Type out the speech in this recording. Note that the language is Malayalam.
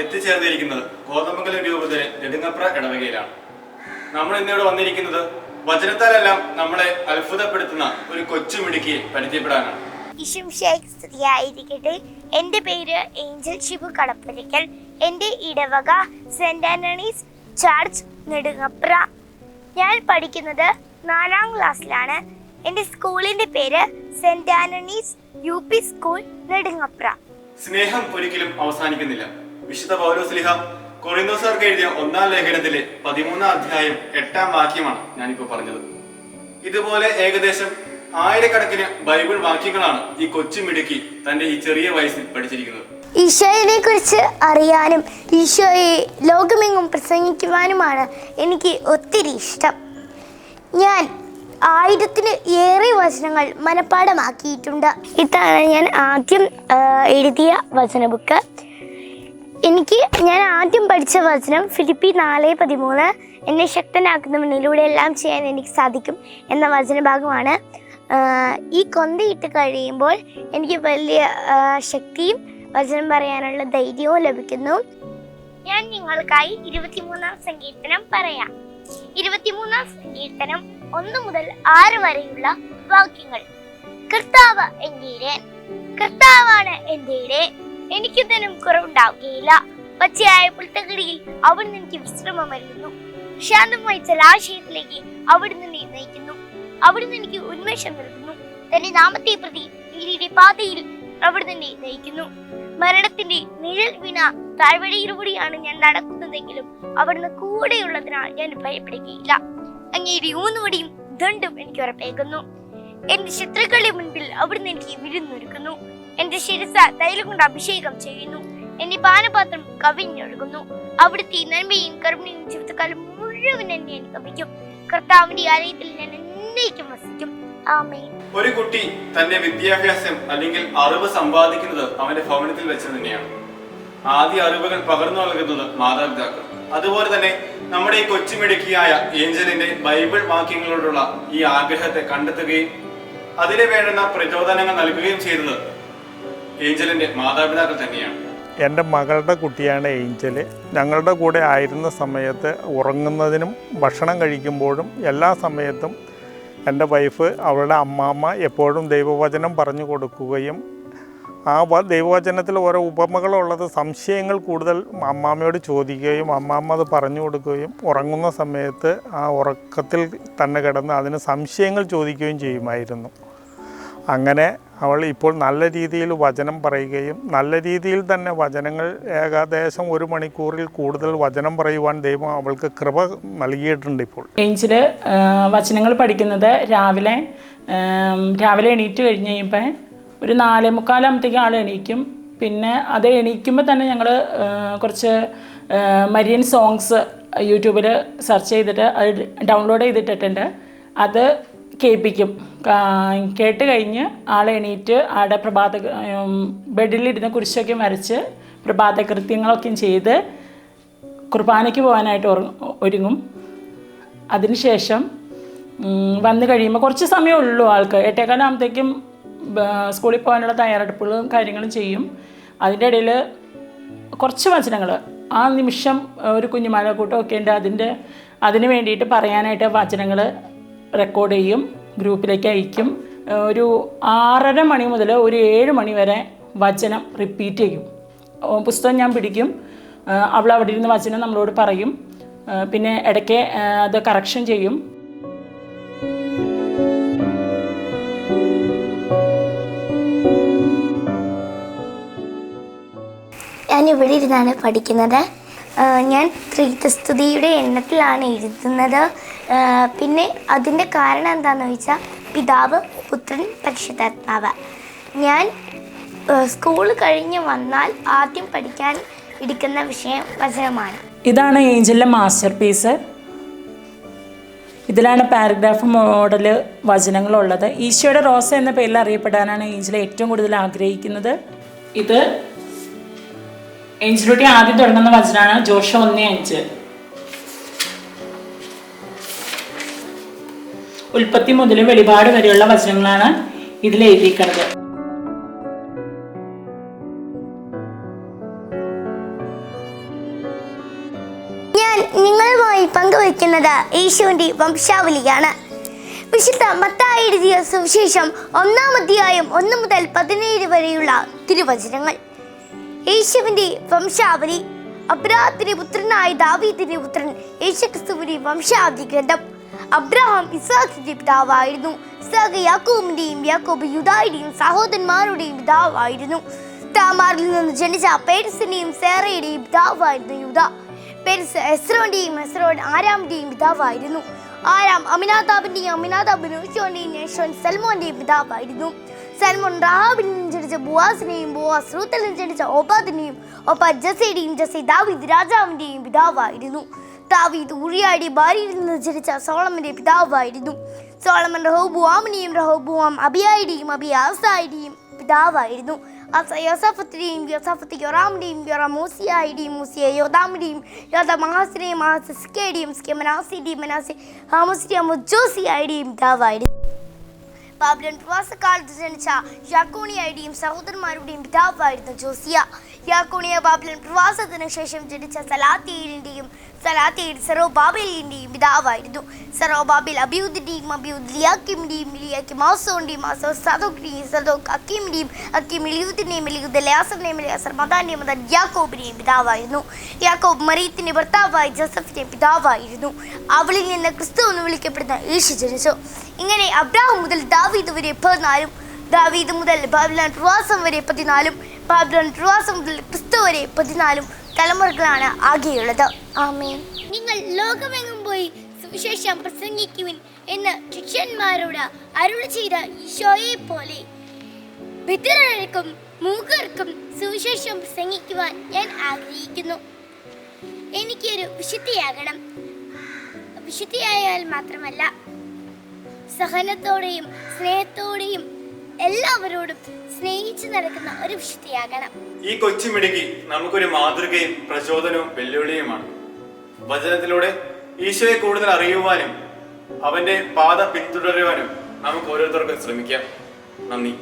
എത്തിച്ചേർന്നിരിക്കുന്നത് കോതമംഗലം രൂപതയിലെ നെടുങ്ങപ്ര ഇടവകയിലാണ്. നമ്മൾ ഇന്നിവിടെ വന്നിരിക്കുന്നത് വചനത്താലെല്ലാം നമ്മളെ അത്ഭുതപ്പെടുത്തുന്ന ഒരു കൊച്ചുമിടുക്കിയെ പരിചയപ്പെടാനാണ്. സ്തുതിയായിരിക്കട്ടെ. എൻ്റെ പേര് ഏഞ്ചൽ ഷിബു കളപ്പുരയ്ക്കൽ. എൻ്റെ ഇടവക സെന്റ് ആന്റണീസ് ചർച്ച് നെടുങ്ങപ്ര. ഞാൻ പഠിക്കുന്നത് 4ാം ക്ലാസ്സിലാണ്. എൻ്റെ സ്കൂളിൻ്റെ പേര് saint Antony's UP school Nedungapra. സ്നേഹം ഒരിക്കലും അവസാനിക്കുന്നില്ല. വിശുദ്ധ പൗലോസ്ലീഹ കൊറിന്തോസർക്ക് എഴുതിയ 1-ാം ലേഖനത്തിലെ 13-ാം അധ്യായം 8-ാം വാക്യമാണ് ഞാനിപ്പോൾ പറഞ്ഞത്. ഇതുപോലെ ഏകദേശം 1000കണക്കിന് ബൈബിൾ വാക്യങ്ങളാണ് ഈ കൊച്ചുമിടുക്കി തന്റെ ഈ ചെറിയ വയസ്സിൽ പഠിച്ചിരിക്കുന്നത്. ഈശോയെ കുറിച്ച് അറിയാനും ഈശോയെ ലോകമെങ്ങും പ്രസംഗിക്കുവാനുമാണ് എനിക്ക് ഒത്തിരി ഇഷ്ടം. ഞാൻ 1000-ൽ ഏറെ വചനങ്ങൾ മനഃപ്പാഠമാക്കിയിട്ടുണ്ട്. ഇതാണ് ഞാൻ ആദ്യം എഴുതിയ വചന ബുക്ക്. ഞാൻ ആദ്യം പഠിച്ച വചനം ഫിലിപ്പി 4:13 എന്നെ ശക്തനാക്കുന്നവനിലൂടെ എല്ലാം ചെയ്യാൻ എനിക്ക് സാധിക്കും എന്ന വചനഭാഗമാണ്. ഈ കൊന്തയിട്ട് കഴിയുമ്പോൾ എനിക്ക് വലിയ ശക്തിയും വചനം പറയാനുള്ള ധൈര്യവും ലഭിക്കുന്നു. ഞാൻ നിങ്ങൾക്കായി 23-ാം സങ്കീർത്തനം പറയാം. 23-ാം സങ്കീർത്തനം 1 മുതൽ 6 വരെയുള്ള വാക്യങ്ങൾ. കർത്താവ് എൻ്റെ ഇടയൻ, കർത്താവാണ് എൻ്റെ ഇടയൻ, എനിക്ക് ഇതിനും കുറവുണ്ടാവുകയില്ല. പച്ചയായ പുൽത്തകിടിയിൽ അവിടുന്ന് എനിക്ക് വിശ്രമം നൽകുന്നു. ശാന്തമായ ജലാശയത്തിലേക്ക് അവിടുന്ന് എന്നെ നയിക്കുന്നു. അവിടുന്ന് എനിക്ക് ഉന്മേഷം നൽകുന്നു. തന്റെ നാമത്തെ പ്രതി നീതിയുടെ പാതയിൽ അവിടുന്ന് എന്നെ നയിക്കുന്നു. മരണത്തിന്റെ നിഴൽ വീണ താഴ്വരയിലൂടെയാണ് ഞാൻ നടക്കുന്നതെങ്കിലും അവിടുന്ന് കൂടെയുള്ളതിനാൽ ഞാൻ ഭയപ്പെടുകയില്ല. അങ്ങയുടെ ഊന്നുവടിയും ദണ്ഡും എനിക്ക് ഉറപ്പേകുന്നു. എന്റെ ശത്രുക്കളുടെ മുൻപിൽ അവിടുന്ന് എനിക്ക് വിരുന്നൊരുക്കുന്നു. എന്റെ ശിരസ തൈലം കൊണ്ട് അഭിഷേകം ചെയ്യുന്നു. എന്റെ പാനപാത്രം കവിഞ്ഞൊഴുകുന്നു. അവിടുത്തെ നന്മയും കരുണയും ജീവിതകാലം മുഴുവൻ എന്നെ അനുഗമിക്കും. കർത്താവിന്റെ ആലയത്തിൽ ഞാൻ എന്നേക്കും വസിക്കും. ആമേൻ. ഒരു കുട്ടി തന്റെ വിദ്യാഭ്യാസം അല്ലെങ്കിൽ അറിവ് സമ്പാദിക്കുന്നത് അവന്റെ ഭവനത്തിൽ വെച്ച് തന്നെയാണ്. ആദ്യ അറിവുകൾ പകർന്നു നൽകുന്നത് മാതാപിതാക്കൾ. അതുപോലെ തന്നെ നമ്മുടെ ഈ കൊച്ചുമിടുക്കിയായ ഏഞ്ചലിന്റെ ബൈബിൾ വാക്യങ്ങളോടുള്ള ഈ ആഗ്രഹത്തെ കണ്ടെത്തുകയും അതിന് വേണ്ടുന്ന പ്രചോദനങ്ങൾ നൽകുകയും ചെയ്തത് ഏഞ്ചലിന്റെ മാതാപിതാക്കൾ തന്നെയാണ്. എൻ്റെ മകളുടെ കുട്ടിയാണ് ഏഞ്ചൽ. ഞങ്ങളുടെ കൂടെ ആയിരുന്ന സമയത്ത് ഉറങ്ങുന്നതിനും ഭക്ഷണം കഴിക്കുമ്പോഴും എല്ലാ സമയത്തും എൻ്റെ വൈഫ് അവളുടെ അമ്മാമ്മ എപ്പോഴും ദൈവവചനം പറഞ്ഞു കൊടുക്കുകയും ആ ദൈവവചനത്തിൽ ഓരോ ഉപമകളുള്ളത് സംശയങ്ങൾ കൂടുതൽ അമ്മാമ്മയോട് ചോദിക്കുകയും അമ്മാമ്മ അത് പറഞ്ഞു കൊടുക്കുകയും ഉറങ്ങുന്ന സമയത്ത് ആ ഉറക്കത്തിൽ തന്നെ കിടന്ന് അതിന് സംശയങ്ങൾ ചോദിക്കുകയും ചെയ്യുമായിരുന്നു. അങ്ങനെ അവൾ ഇപ്പോൾ നല്ല രീതിയിൽ വചനം പറയുകയും നല്ല രീതിയിൽ തന്നെ വചനങ്ങൾ ഏകദേശം 1 മണിക്കൂറിൽ കൂടുതൽ വചനം പറയുവാൻ ദൈവം അവൾക്ക് കൃപ നൽകിയിട്ടുണ്ട്. ഇപ്പോൾ ഏഞ്ചൽ വചനങ്ങൾ പഠിക്കുന്നത് രാവിലെ എണീറ്റ് കഴിഞ്ഞ് കഴിയുമ്പോൾ ഒരു 4:45 ആൾ എണീക്കും. പിന്നെ അത് എണീക്കുമ്പോൾ തന്നെ ഞങ്ങൾ കുറച്ച് മരിയൻ സോങ്സ് യൂട്യൂബിൽ സെർച്ച് ചെയ്തിട്ട് അത് ഡൗൺലോഡ് ചെയ്തിട്ടിട്ടുണ്ട്. അത് കേൾപ്പിക്കും. കേട്ട് കഴിഞ്ഞ് ആൾ എണീറ്റ് ആടെ ബെഡിലിരുന്ന് കുരിശൊക്കെ വരച്ച് പ്രഭാത കൃത്യങ്ങളൊക്കെ ചെയ്ത് കുർബാനയ്ക്ക് പോകാനായിട്ട് ഒരുങ്ങും. അതിനുശേഷം വന്നു കഴിയുമ്പോൾ കുറച്ച് സമയമേ ഉള്ളൂ ആൾക്ക്. 8:15 സ്കൂളിൽ പോകാനുള്ള തയ്യാറെടുപ്പുകളും കാര്യങ്ങളും ചെയ്യും. അതിൻ്റെ ഇടയിൽ കുറച്ച് വചനങ്ങൾ ആ നിമിഷം ഒരു കുഞ്ഞുമാലക്കൂട്ടമൊക്കെ ഉണ്ട്. അതിന് വേണ്ടിയിട്ട് പറയാനായിട്ട് വചനങ്ങൾ റെക്കോർഡ് ചെയ്യും, ഗ്രൂപ്പിലേക്ക് അയക്കും. ഒരു 6:30 മണി മുതൽ ഒരു 7 മണി വരെ വചനം റിപ്പീറ്റ് ചെയ്യും. പുസ്തകം ഞാൻ പിടിക്കും, അവൾ അവിടെ ഇരുന്ന് വചനം നമ്മളോട് പറയും. പിന്നെ ഇടയ്ക്ക് അത് കറക്ഷൻ ചെയ്യും. ഞാനിവിടെ ഇരുന്നാണ് പഠിക്കുന്നത്. ഞാൻ ത്രിത്വസ്തുതിയുടെ എണ്ണത്തിലാണ് എഴുതുന്നത്. പിന്നെ അതിൻ്റെ കാരണം എന്താണെന്ന് ചോദിച്ചാൽ പിതാവ്, പുത്രൻ, പരിശുദ്ധാത്മാവ്. ഞാൻ സ്കൂൾ കഴിഞ്ഞ് വന്നാൽ ആദ്യം പഠിക്കാൻ എടുക്കുന്ന വിഷയം വചനമാണ്. ഇതാണ് ഏഞ്ചലിൻ്റെ മാസ്റ്റർ പീസ്. ഇതിലാണ് പാരഗ്രാഫ് മോഡൽ വചനങ്ങളുള്ളത്. ഈശോയുടെ റോസ എന്ന പേരിൽ അറിയപ്പെടാനാണ് ഏഞ്ചൽ ഏറ്റവും കൂടുതൽ ആഗ്രഹിക്കുന്നത്. ഇത് ഏഞ്ചലുട്ടി ആദ്യം തുടങ്ങുന്ന വചനമാണ് ജോഷുവ 1:5. ഉൽപ്പത്തി മുതൽ വെളിപാട് വരെയുള്ള വചനങ്ങളാണ് ഇതിൽ എഴുതിയിരിക്കുന്നത്. വായിക്കുന്നത് യേശുവിൻ്റെ വംശാവലിയാണ്. വിശുദ്ധ മത്തായി എഴുതിയ സുവിശേഷം 1-ാം അധ്യായം 1 മുതൽ 17 വരെയുള്ള തിരുവചനങ്ങൾ. യേശുവിൻ്റെ വംശാവലി. അബ്രാഹത്തിന്റെ പുത്രനായ ദാവീദിന്റെ പുത്രൻ യേശുക്രിസ്തുവിന്റെ വംശാവലി ഗ്രന്ഥം. അബ്രഹാം ഇസ്ഹാക്കിന്റെ പിതാവായിരുന്നു. ഇസ്ഹാക്ക് യാക്കോബിന്റെയും യാക്കോബ് യൂദായുടെയും സഹോദരന്മാരുടെയും പിതാവായിരുന്നു. താമാറിൽ നിന്ന് ജനിച്ച പേരിസിന്റെയും സേറയുടെയും പിതാവായിരുന്നു യൂദ. പേരിസ് എസ്രോന്റെയും എസ്രോൻ ആരാമിന്റെയും പിതാവായിരുന്നു. ആരാം അമിനാദാബിന്റെയും അമിനാദാബ് യോശുവന്റെയും യോശുവൻ സൽമോന്റെയും പിതാവായിരുന്നു. സൽമോൻ റഹാബിൽ നിന്ന് ജനിച്ച ബോവാസിനെയും ബോവാസ് റൂത്തിൽ നിന്ന് ജനിച്ച ഓബാദിനെയും ഓബാദ് ജസയുടെയും ജസ ദാവീദ് രാജാവിന്റെയും പിതാവായിരുന്നു. ദാവീദ് ഊറിയയുടെ ഭാര്യയിൽ നിന്ന് ജനിച്ച സോളമന്റെ പിതാവായിരുന്നു. സോളമൻ റഹോബുവാമിനെയും റഹോബുവാം അബിയായുടെയും അബിയ ആസായുടെയും പിതാവായിരുന്നു. ആസ യോസഫത്തിന്റെയും യോസഫത്ത് യോറാമിന്റെയും യോറാം മൂസിയായുടെയും മൂസിയ യോദാമിന്റെയും യോദാം മഹാസിനെയും മഹാസ് സിസ്കയുടെയും സിസ്ക മനാസിന്റെയും മനാസി ഹാമസിന്റെയും ജോസിയായുടെയും പിതാവായിരുന്നു. ബാബിലോൺ പ്രവാസകാലത്ത് ജനിച്ച യാക്കോണിയായുടെയും സഹോദരന്മാരുടെയും പിതാവായിരുന്നു ജോസിയ. യാക്കോണിയ ബാബിലോൺ പ്രവാസത്തിന് ശേഷം ജനിച്ച സലാത്തിയേലിന്റെയും സലാത്തിയേൽ സെറോബാബേലിന്റെയും പിതാവായിരുന്നു. സെറോബാബേൽ അബിയൂദിന്റെയും അബിയൂദ് ലിയാക്കിമിന്റെയും ലിയാക്കിം ആസോന്റെയും ആസോ സദോക്കിന്റെയും സദോക്ക് അക്കീമിന്റെയും അക്കീം എലിയൂദിന്റെയും എലിയൂദ് എലയാസറിന്റെയും എലയാസർ മദാന്റെയും മദാൻ യാക്കോബിന്റെയും പിതാവായിരുന്നു. യാക്കോബ് മറിയത്തിന്റെ ഭർത്താവായ ജോസഫിന്റെ പിതാവായിരുന്നു. അവളിൽ നിന്ന് ക്രിസ്തു എന്ന് വിളിക്കപ്പെടുന്ന യേശു ജനിച്ചു. ഇങ്ങനെ അബ്രാഹാം മുതൽ ദാവീദ് വരെ 14, ദാവീദ് മുതൽ ബാബിലോൺ പ്രവാസം വരെ 14, ബാബിലോൺ പ്രവാസം മുതൽ ക്രിസ്തു വരെ 14 തലമുറകളാണ് ആകെയുള്ളത്. ആമേൻ. നിങ്ങൾ ലോകമെങ്ങും പോയി സുവിശേഷം പ്രസംഗിക്കുവിൻ എന്ന് ശിഷ്യന്മാരോട് അരുളി ചെയ്ത ഈശോയെ പോലെ ബധിരർക്കും മൂകർക്കും സുവിശേഷം പ്രസംഗിക്കുവാൻ ഞാൻ ആഗ്രഹിക്കുന്നു. എനിക്കൊരു വിശുദ്ധിയാകണം. വിശുദ്ധിയായാൽ മാത്രമല്ല, സഹനത്തോടെയും സ്നേഹത്തോടെയും എല്ലാവരോടും സ്നേഹിച്ചു നടക്കുന്ന ഒരു വിശുദ്ധിയാകണം. ഈ കൊച്ചുമിടുക്കി നമുക്കൊരു മാതൃകയും പ്രചോദനവും വെല്ലുവിളിയുമാണ്. വചനത്തിലൂടെ ഈശോയെ കൂടുതൽ അറിയുവാനും അവന്റെ പാത പിന്തുടരുവാനും നമുക്ക് ഓരോരുത്തർക്കും ശ്രമിക്കാം. നന്ദി.